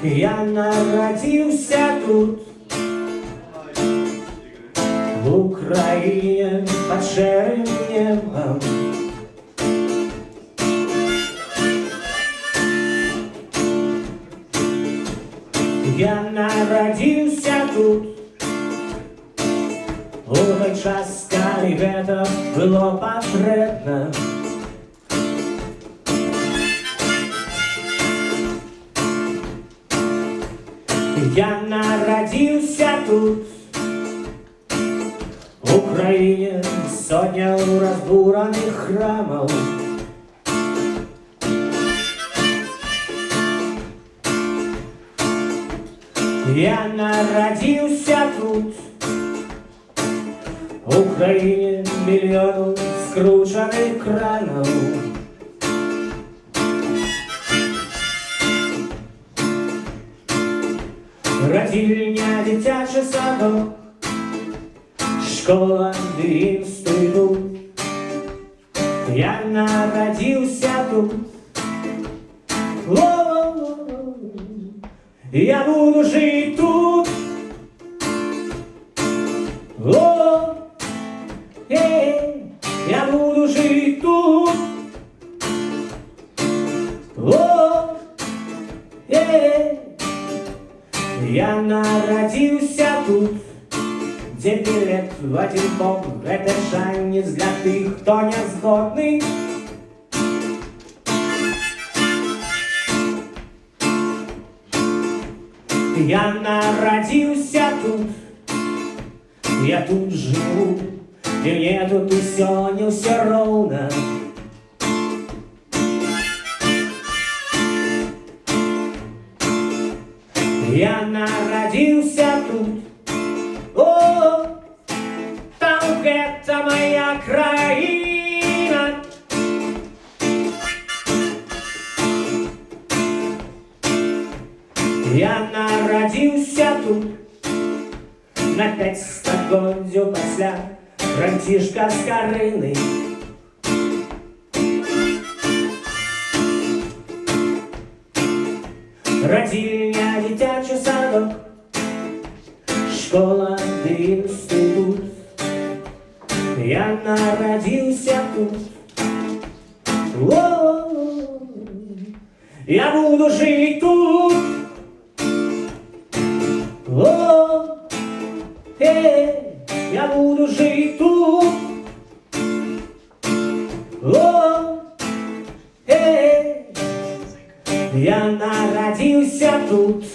Я народился тут, в Украине под шерым небом. Я народился тут, у той час, коли это было потребно. Я народился тут, в Украине сотня разбуранных храмов. Я народился тут, в Украине миллион скрученных кранов. Родильня, дитячий садок, школа и институт. Я народился тут, я буду жить тут. Я буду жить тут. Я народился тут, где билет в один бок. Это шанец для тех, кто не сгодный. Я народился тут, я тут живу, и мне тут и все ровно. Я народился тут, там это моя краина. Я народился тут, на 500 годів після Франтишка Скорини. Родильня, дитячий садок, школа и институт. Я народился тут. Я буду жить тут. Я буду жить тут. Я народился тут,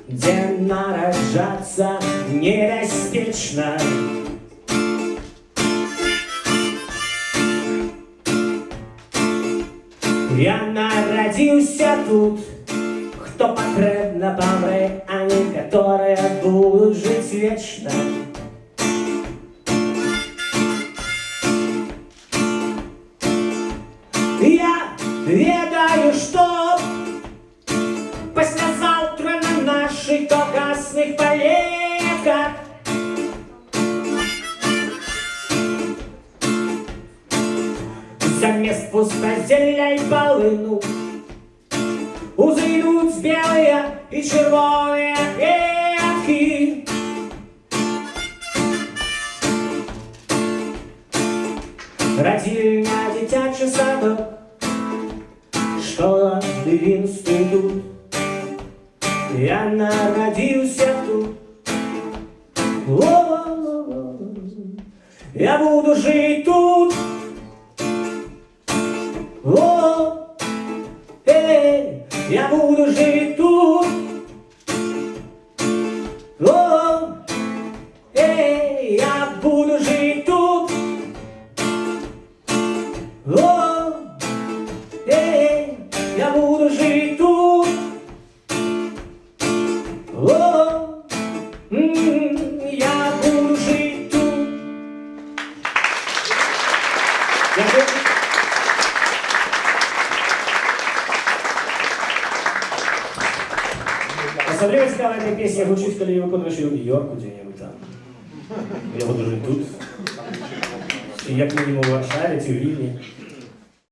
где нарожаться небеспечно. Я народился тут, кто потребно помре, а не которые будут жить вечно. Я ведаю, что послезавтра на наших колгасных поляках замест пустозелля и полыну узыйдут белые и червоные ветки. Родильня, дитячий садок, школа и институт. Я народился тут. Я буду жить тут. Я буду жить тут. Я буду жить тут. Я буду жить тут. Я буду жить тут. Особливо цікава эта песня звучить, коли її виконуєш в Нью-Йорку где-нибудь там. Я буду жить тут. І як мінімум в Варшаві, чи в Вільні.